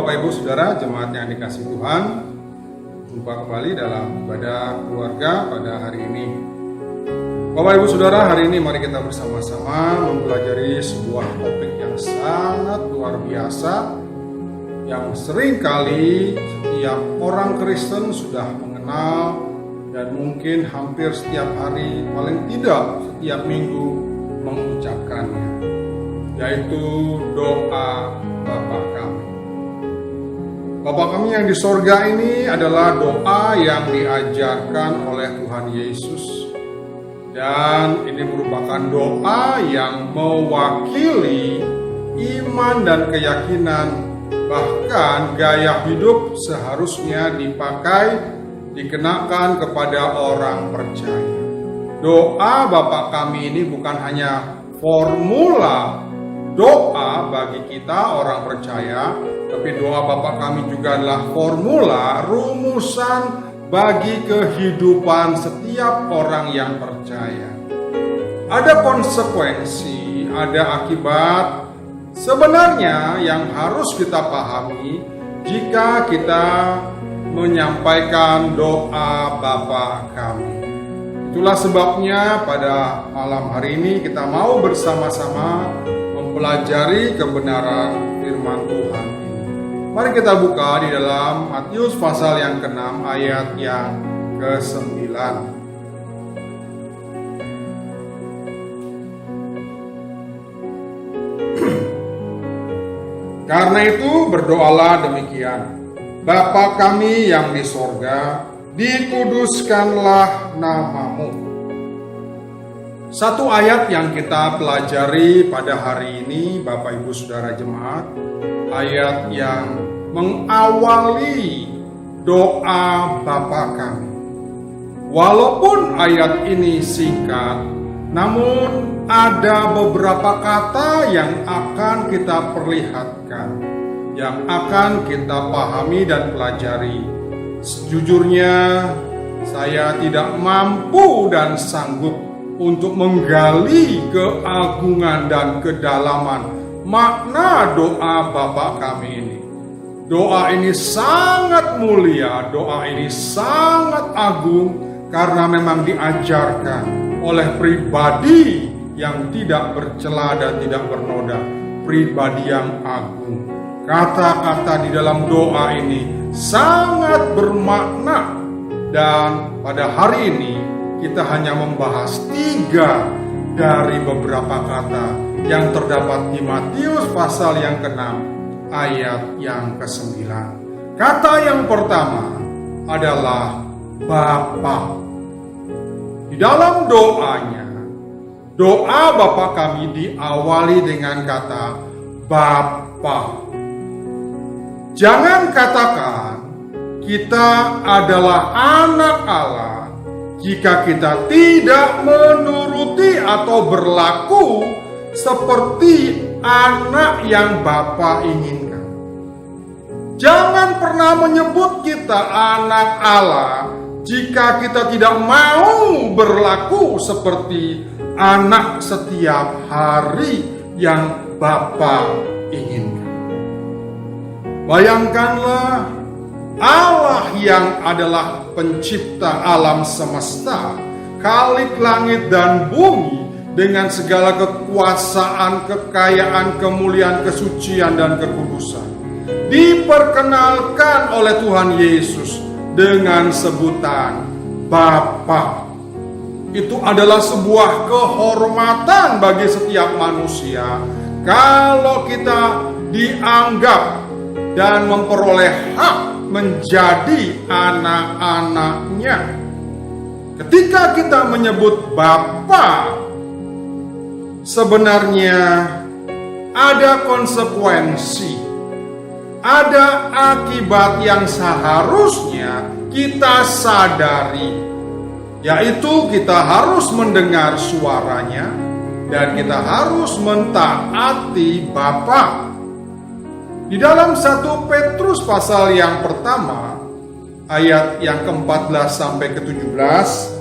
Bapak Ibu Saudara jemaat yang dikasihi Tuhan, jumpa kembali dalam ibadah keluarga pada hari ini. Bapak Ibu Saudara, hari ini mari kita bersama-sama mempelajari sebuah topik yang sangat luar biasa, yang seringkali setiap orang Kristen sudah mengenal dan mungkin hampir setiap hari, paling tidak setiap minggu mengucapkannya, yaitu doa Bapa kami. Bapa kami yang di sorga ini adalah doa yang diajarkan oleh Tuhan Yesus, dan ini merupakan doa yang mewakili iman dan keyakinan, bahkan gaya hidup seharusnya dikenakan kepada orang percaya. Doa Bapa kami ini bukan hanya formula doa bagi kita orang percaya, tapi doa Bapa kami juga adalah formula, rumusan bagi kehidupan setiap orang yang percaya. Ada konsekuensi, ada akibat sebenarnya yang harus kita pahami jika kita menyampaikan doa Bapa kami. Itulah sebabnya pada malam hari ini kita mau bersama-sama mempelajari kebenaran firman Tuhan ini. Mari kita buka di dalam Matius pasal yang ke-6 ayat yang ke-9. Karena itu berdoalah demikian: Bapa kami yang di sorga, dikuduskanlah namamu. Satu ayat yang kita pelajari pada hari ini, Bapak Ibu Saudara jemaat, ayat yang mengawali doa Bapa kami. Walaupun ayat ini singkat, namun ada beberapa kata yang akan kita perlihatkan, yang akan kita pahami dan pelajari. Sejujurnya, saya tidak mampu dan sanggup untuk menggali keagungan dan kedalaman makna doa Bapa kami ini. Doa ini sangat mulia, doa ini sangat agung karena memang diajarkan oleh pribadi yang tidak bercela dan tidak bernoda, pribadi yang agung. Kata-kata di dalam doa ini sangat bermakna, dan pada hari ini kita hanya membahas 3 dari beberapa kata yang terdapat di Matius pasal yang ke-6 ayat yang ke-9. Kata yang pertama adalah Bapa. Di dalam doanya, doa Bapa kami diawali dengan kata Bapa. Jangan katakan kita adalah anak Allah jika kita tidak menuruti atau berlaku seperti anak yang Bapa inginkan. Jangan pernah menyebut kita anak Allah jika kita tidak mau berlaku seperti anak setiap hari yang Bapa inginkan. Bayangkanlah Allah yang adalah pencipta alam semesta, khalik langit dan bumi, dengan segala kekuasaan, kekayaan, kemuliaan, kesucian, dan kekudusan, diperkenalkan oleh Tuhan Yesus dengan sebutan Bapa. Itu adalah sebuah kehormatan bagi setiap manusia kalau kita dianggap dan memperoleh hak menjadi anak-anaknya. Ketika kita menyebut Bapa, sebenarnya ada konsekuensi, ada akibat yang seharusnya kita sadari, yaitu kita harus mendengar suaranya dan kita harus mentaati Bapa. Di dalam 1 Petrus pasal yang pertama, ayat yang ke-14 sampai ke-17,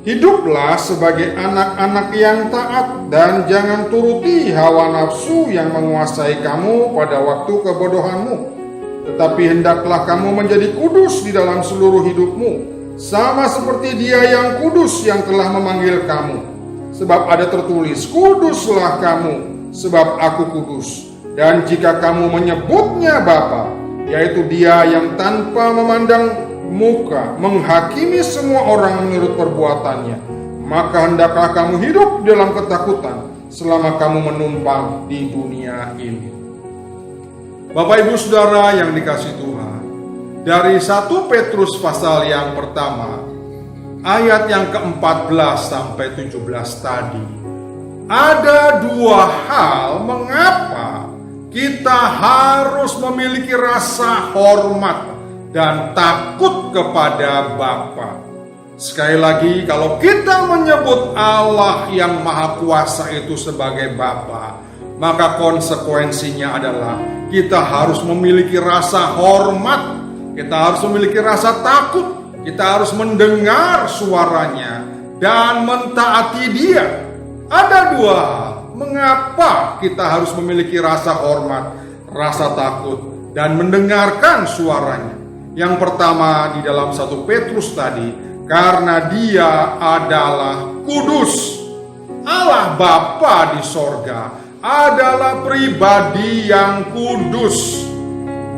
Hiduplah sebagai anak-anak yang taat dan jangan turuti hawa nafsu yang menguasai kamu pada waktu kebodohanmu. Tetapi hendaklah kamu menjadi kudus di dalam seluruh hidupmu, sama seperti Dia yang kudus yang telah memanggil kamu. Sebab ada tertulis, kuduslah kamu, sebab aku kudus. Dan jika kamu menyebutnya Bapa, yaitu Dia yang tanpa memandang muka menghakimi semua orang menurut perbuatannya, maka hendaklah kamu hidup dalam ketakutan selama kamu menumpang di dunia ini. Bapak Ibu Saudara yang dikasihi Tuhan, dari 1 Petrus pasal yang pertama ayat yang ke-14 sampai 17 tadi, ada dua hal mengapa kita harus memiliki rasa hormat dan takut kepada Bapa. Sekali lagi, kalau kita menyebut Allah yang Maha Kuasa itu sebagai Bapa, maka konsekuensinya adalah kita harus memiliki rasa hormat, kita harus memiliki rasa takut, kita harus mendengar suaranya dan mentaati Dia. Ada dua hal mengapa kita harus memiliki rasa hormat, rasa takut, dan mendengarkan suaranya. Yang pertama di dalam 1 Petrus tadi, karena Dia adalah kudus. Allah Bapa di sorga adalah pribadi yang kudus.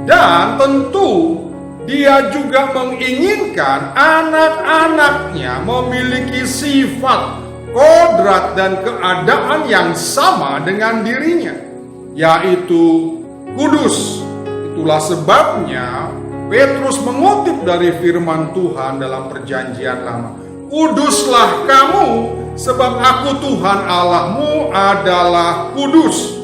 Dan tentu Dia juga menginginkan anak-anaknya memiliki sifat, kodrat, dan keadaan yang sama dengan dirinya, yaitu kudus. Itulah sebabnya Petrus mengutip dari firman Tuhan dalam Perjanjian Lama, kuduslah kamu, sebab aku Tuhan Allahmu adalah kudus.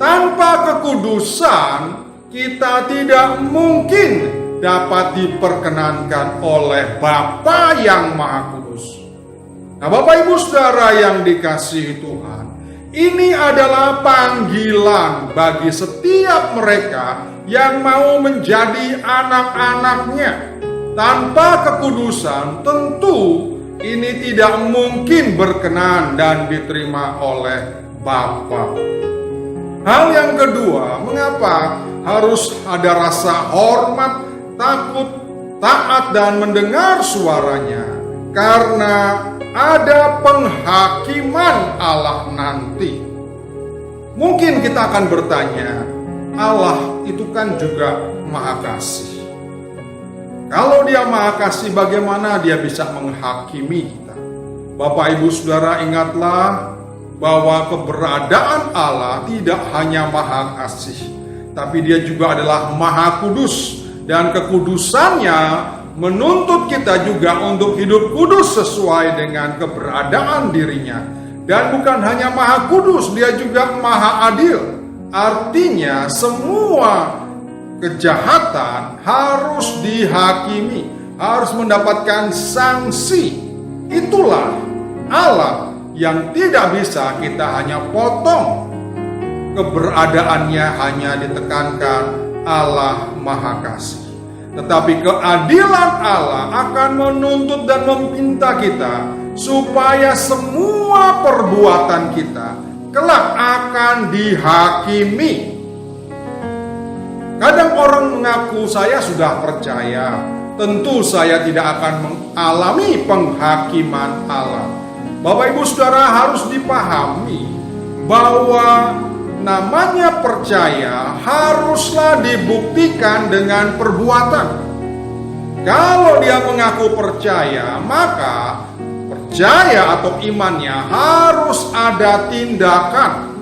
Tanpa kekudusan, kita tidak mungkin dapat diperkenankan oleh Bapa yang Maha Kudus. Nah, Bapak Ibu Saudara yang dikasihi Tuhan, ini adalah panggilan bagi setiap mereka yang mau menjadi anak-anaknya. Tanpa kekudusan, tentu ini tidak mungkin berkenan dan diterima oleh Bapa. Hal yang kedua, mengapa harus ada rasa hormat, takut, taat, dan mendengar suaranya? Karena ada penghakiman Allah nanti. Mungkin kita akan bertanya, Allah itu kan juga Maha Kasih. Kalau Dia Maha Kasih, bagaimana Dia bisa menghakimi kita? Bapak Ibu Saudara, ingatlah bahwa keberadaan Allah tidak hanya Maha Kasih, tapi Dia juga adalah Maha Kudus. Dan kekudusannya menuntut kita juga untuk hidup kudus sesuai dengan keberadaan dirinya. Dan bukan hanya Maha Kudus, Dia juga Maha Adil. Artinya semua kejahatan harus dihakimi, harus mendapatkan sanksi. Itulah Allah yang tidak bisa kita hanya potong. Keberadaannya hanya ditekankan Allah Maha Kasih. Tetapi keadilan Allah akan menuntut dan meminta kita supaya semua perbuatan kita kelak akan dihakimi. Kadang orang mengaku, saya sudah percaya, tentu saya tidak akan mengalami penghakiman Allah. Bapak Ibu Saudara, harus dipahami bahwa namanya percaya haruslah dibuktikan dengan perbuatan. Kalau dia mengaku percaya, maka percaya atau imannya harus ada tindakan.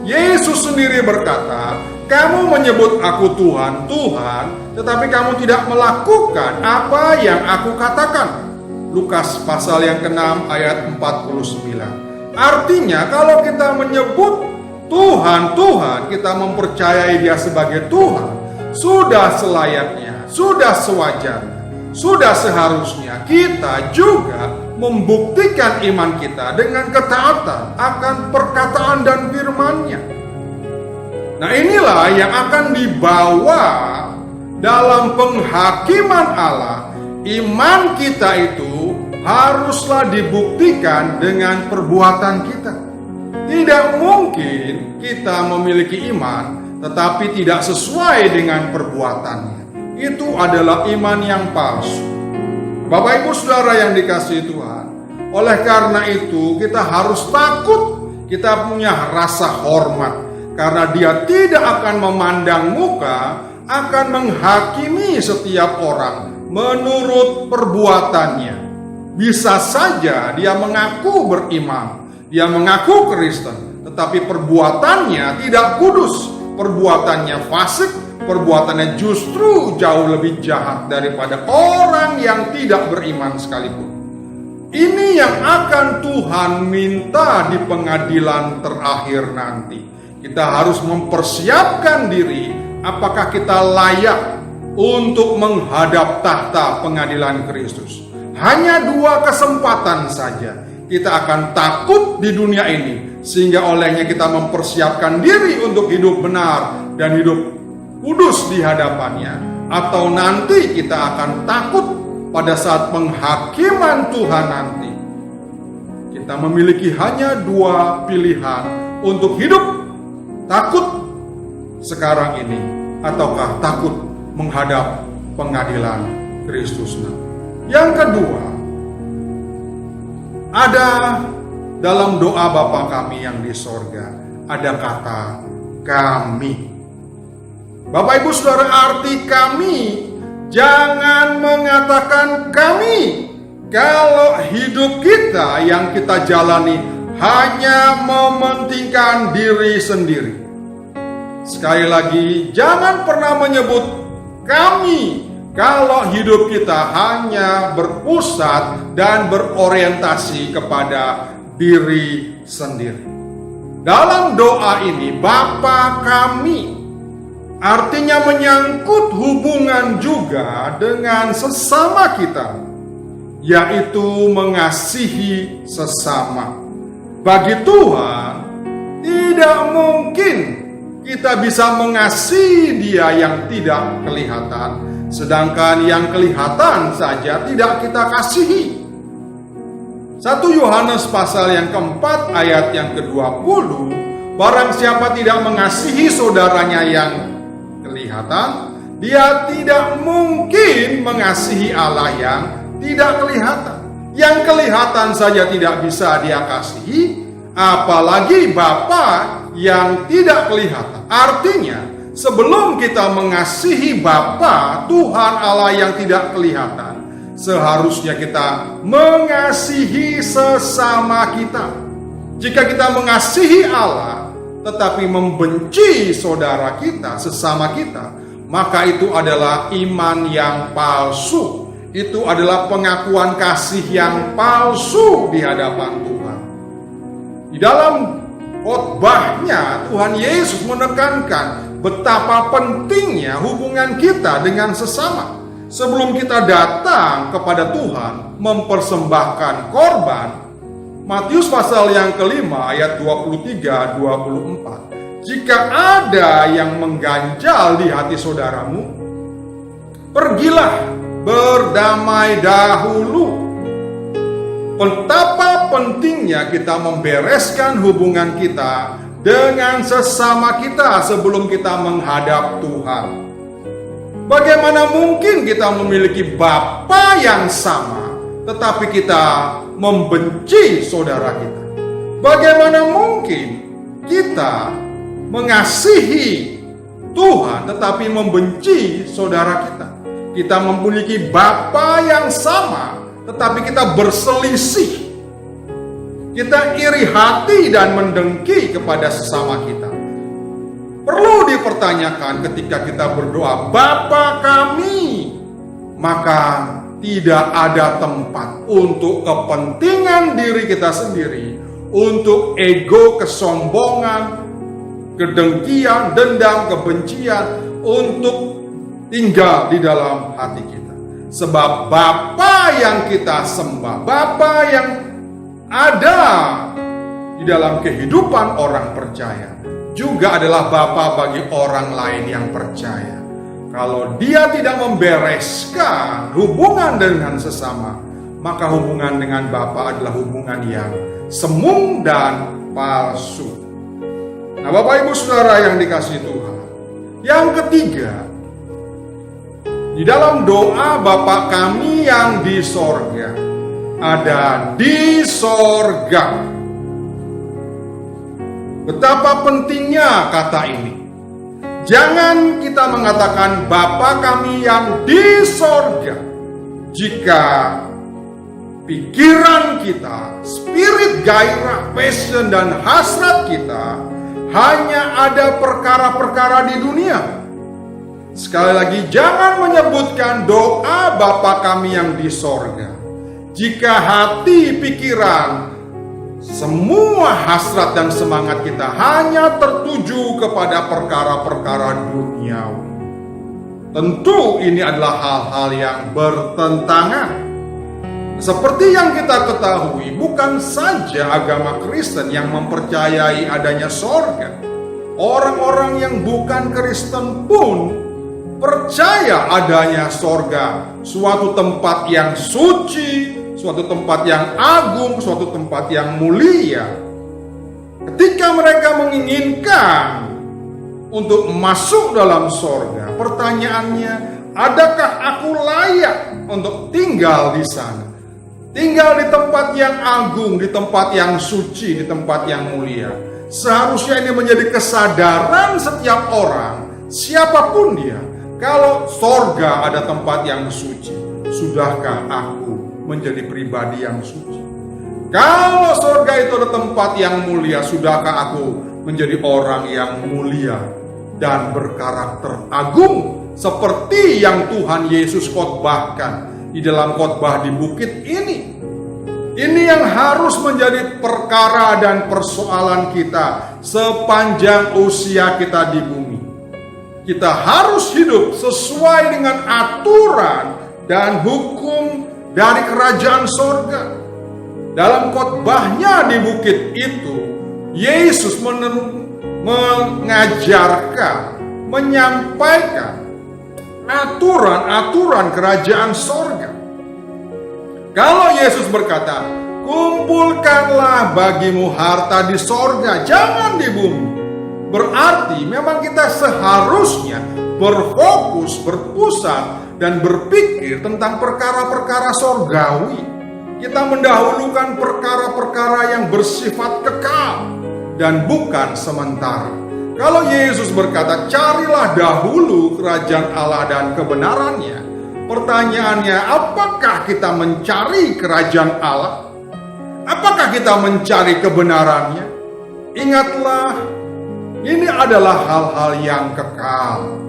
Yesus sendiri berkata, kamu menyebut aku Tuhan, Tuhan, tetapi kamu tidak melakukan apa yang aku katakan. Lukas pasal yang ke-6 ayat 49. Artinya kalau kita menyebut Tuhan, Tuhan, kita mempercayai Dia sebagai Tuhan, sudah selayaknya, sudah sewajarnya, sudah seharusnya kita juga membuktikan iman kita dengan ketaatan akan perkataan dan firman-Nya. Nah, inilah yang akan dibawa dalam penghakiman Allah. Iman kita itu haruslah dibuktikan dengan perbuatan kita. Tidak mungkin kita memiliki iman tetapi tidak sesuai dengan perbuatannya. Itu adalah iman yang palsu. Bapak Ibu Saudara yang dikasihi Tuhan, oleh karena itu kita harus takut. Kita punya rasa hormat karena Dia tidak akan memandang muka, akan menghakimi setiap orang menurut perbuatannya. Bisa saja dia mengaku beriman, dia mengaku Kristen, tetapi perbuatannya tidak kudus, perbuatannya fasik, perbuatannya justru jauh lebih jahat daripada orang yang tidak beriman sekalipun. Ini yang akan Tuhan minta di pengadilan terakhir nanti. Kita harus mempersiapkan diri, apakah kita layak untuk menghadap tahta pengadilan Kristus. Hanya 2 kesempatan saja kita akan takut di dunia ini, sehingga olehnya kita mempersiapkan diri untuk hidup benar dan hidup kudus di hadapannya. Atau nanti kita akan takut pada saat penghakiman Tuhan nanti. Kita memiliki hanya 2 pilihan untuk hidup: takut sekarang ini ataukah takut menghadap pengadilan Kristus nanti. Yang kedua, ada dalam doa Bapa kami yang di sorga, ada kata kami. Bapak Ibu Saudara, arti kami, jangan mengatakan kami kalau hidup kita yang kita jalani hanya mementingkan diri sendiri. Sekali lagi, jangan pernah menyebut kami kalau hidup kita hanya berpusat dan berorientasi kepada diri sendiri. Dalam doa ini, Bapa kami, artinya menyangkut hubungan juga dengan sesama kita, yaitu mengasihi sesama. Bagi Tuhan, tidak mungkin kita bisa mengasihi Dia yang tidak kelihatan, sedangkan yang kelihatan saja tidak kita kasihi. 1 Yohanes pasal yang keempat ayat yang ke-20, barang siapa tidak mengasihi saudaranya yang kelihatan, dia tidak mungkin mengasihi Allah yang tidak kelihatan. Yang kelihatan saja tidak bisa dia kasihi, apalagi Bapa yang tidak kelihatan. Artinya, sebelum kita mengasihi Bapa, Tuhan Allah yang tidak kelihatan, seharusnya kita mengasihi sesama kita. Jika kita mengasihi Allah, tetapi membenci saudara kita, sesama kita, maka itu adalah iman yang palsu. Itu adalah pengakuan kasih yang palsu di hadapan Tuhan. Di dalam khotbahnya, Tuhan Yesus menekankan betapa pentingnya hubungan kita dengan sesama. Sebelum kita datang kepada Tuhan mempersembahkan korban, Matius pasal yang kelima ayat 23-24. Jika ada yang mengganjal di hati saudaramu, pergilah berdamai dahulu. Betapa pentingnya kita membereskan hubungan kita dengan sesama kita sebelum kita menghadap Tuhan. Bagaimana mungkin kita memiliki Bapa yang sama, tetapi kita membenci saudara kita? Bagaimana mungkin kita mengasihi Tuhan tetapi membenci saudara kita? Kita memiliki Bapa yang sama, tetapi kita berselisih. Kita iri hati dan mendengki kepada sesama kita. Perlu dipertanyakan ketika kita berdoa, Bapa kami, maka tidak ada tempat untuk kepentingan diri kita sendiri, untuk ego, kesombongan, kedengkian, dendam, kebencian, untuk tinggal di dalam hati kita. Sebab Bapa yang kita sembah, Bapa yang ada di dalam kehidupan orang percaya, juga adalah Bapa bagi orang lain yang percaya. Kalau dia tidak membereskan hubungan dengan sesama, maka hubungan dengan Bapa adalah hubungan yang semu dan palsu. Nah, Bapak Ibu Saudara yang dikasihi Tuhan, yang ketiga, di dalam doa Bapa kami yang di sorga, ada di sorga. Betapa pentingnya kata ini. Jangan kita mengatakan Bapa kami yang di sorga jika pikiran kita, spirit, gairah, passion, dan hasrat kita hanya ada perkara-perkara di dunia. Sekali lagi, jangan menyebutkan doa Bapa kami yang di sorga jika hati, pikiran, semua hasrat dan semangat kita hanya tertuju kepada perkara-perkara duniawi. Tentu ini adalah hal-hal yang bertentangan. Seperti yang kita ketahui, bukan saja agama Kristen yang mempercayai adanya sorga. Orang-orang yang bukan Kristen pun percaya adanya sorga, suatu tempat yang suci, suatu tempat yang agung, suatu tempat yang mulia. Ketika mereka menginginkan untuk masuk dalam sorga, pertanyaannya, adakah aku layak untuk tinggal di sana? Tinggal di tempat yang agung, di tempat yang suci, di tempat yang mulia. Seharusnya ini menjadi kesadaran setiap orang, siapapun dia. Kalau sorga ada tempat yang suci, sudahkah aku menjadi pribadi yang suci? Kalau sorga itu ada tempat yang mulia, sudahkah aku menjadi orang yang mulia dan berkarakter agung seperti yang Tuhan Yesus khotbahkan di dalam khotbah di bukit ini? Ini yang harus menjadi perkara dan persoalan kita sepanjang usia kita di bumi. Kita harus hidup sesuai dengan aturan dan hukum dari kerajaan sorga. Dalam khotbahnya di bukit itu, Yesus mengajarkan, menyampaikan aturan-aturan kerajaan sorga. Kalau Yesus berkata, kumpulkanlah bagimu harta di sorga, jangan di bumi. Berarti memang kita seharusnya berfokus, berpusat, dan berpikir tentang perkara-perkara sorgawi. Kita mendahulukan perkara-perkara yang bersifat kekal dan bukan sementara. Kalau Yesus berkata, carilah dahulu kerajaan Allah dan kebenarannya. Pertanyaannya, apakah kita mencari kerajaan Allah? Apakah kita mencari kebenarannya? Ingatlah, ini adalah hal-hal yang kekal.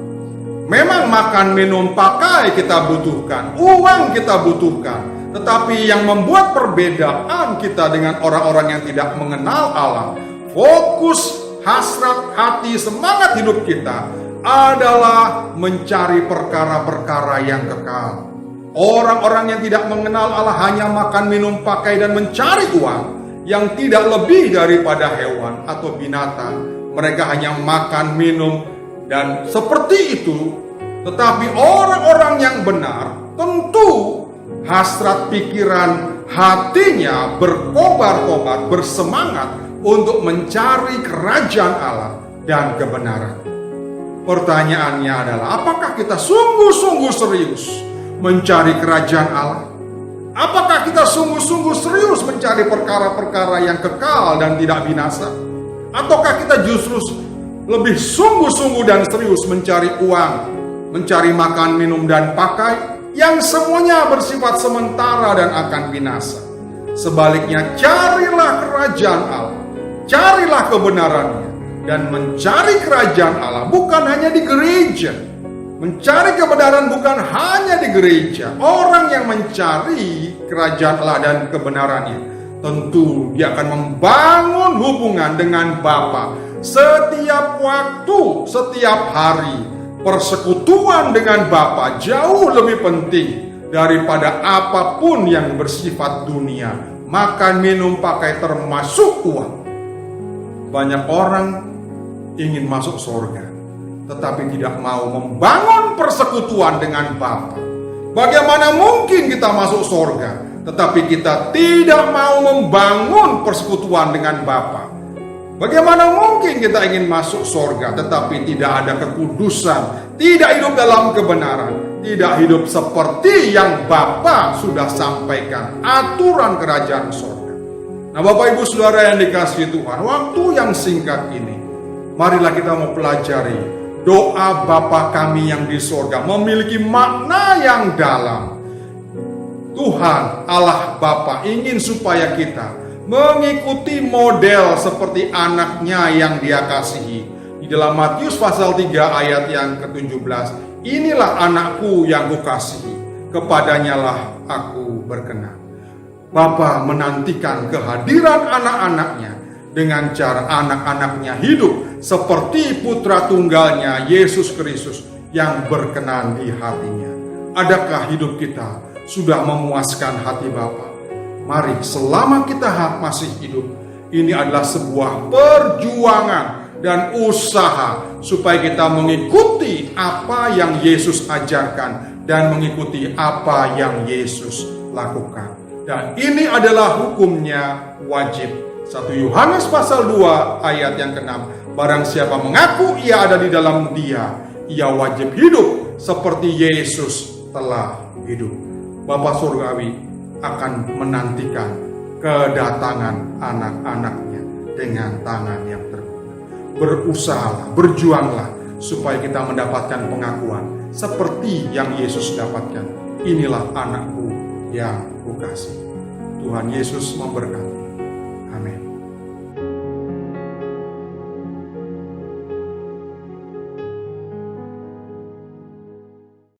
Memang makan, minum, pakai kita butuhkan, uang kita butuhkan. Tetapi yang membuat perbedaan kita dengan orang-orang yang tidak mengenal Allah, fokus, hasrat hati, semangat hidup kita adalah mencari perkara-perkara yang kekal. Orang-orang yang tidak mengenal Allah hanya makan, minum, pakai, dan mencari uang yang tidak lebih daripada hewan atau binatang. Mereka hanya makan, minum, dan seperti itu. Tetapi orang-orang yang benar tentu hasrat pikiran hatinya berkobar-kobar, bersemangat untuk mencari kerajaan Allah dan kebenaran. Pertanyaannya adalah, apakah kita sungguh-sungguh serius mencari kerajaan Allah? Apakah kita sungguh-sungguh serius mencari perkara-perkara yang kekal dan tidak binasa? Ataukah kita justru lebih sungguh-sungguh dan serius mencari uang, mencari makan, minum, dan pakai yang semuanya bersifat sementara dan akan binasa? Sebaliknya, carilah kerajaan Allah, carilah kebenarannya, dan mencari kerajaan Allah bukan hanya di gereja. Mencari kebenaran bukan hanya di gereja. Orang yang mencari kerajaan Allah dan kebenarannya, tentu dia akan membangun hubungan dengan Bapa setiap waktu, setiap hari. Persekutuan dengan Bapa jauh lebih penting daripada apapun yang bersifat dunia. Makan, minum, pakai, termasuk uang. Banyak orang ingin masuk surga, tetapi tidak mau membangun persekutuan dengan Bapa. Bagaimana mungkin kita masuk surga tetapi kita tidak mau membangun persekutuan dengan Bapa. Bagaimana mungkin kita ingin masuk surga tetapi tidak ada kekudusan, tidak hidup dalam kebenaran, tidak hidup seperti yang Bapa sudah sampaikan, aturan kerajaan surga. Nah, Bapak Ibu Saudara yang dikasihi Tuhan, waktu yang singkat ini, marilah kita mempelajari doa Bapa kami yang di surga memiliki makna yang dalam. Tuhan Allah Bapa ingin supaya kita mengikuti model seperti anaknya yang Dia kasihi. Di dalam Matius pasal 3 ayat yang ke-17, inilah anakku yang kukasihi, kepadanya lah aku berkenan. Bapa menantikan kehadiran anak-anaknya dengan cara anak-anaknya hidup seperti putra tunggalnya Yesus Kristus yang berkenan di hatinya. Adakah hidup kita sudah memuaskan hati Bapa? Mari selama kita masih hidup, ini adalah sebuah perjuangan dan usaha supaya kita mengikuti apa yang Yesus ajarkan dan mengikuti apa yang Yesus lakukan. Dan ini adalah hukumnya wajib. 1 Yohanes pasal 2 ayat yang ke-6. Barang siapa mengaku ia ada di dalam Dia, ia wajib hidup seperti Yesus telah hidup. Bapa Surgawi akan menantikan kedatangan anak-anaknya dengan tangan yang terbuka. Berusahalah, berjuanglah supaya kita mendapatkan pengakuan seperti yang Yesus dapatkan. Inilah anakku yang kukasihi. Tuhan Yesus memberkati.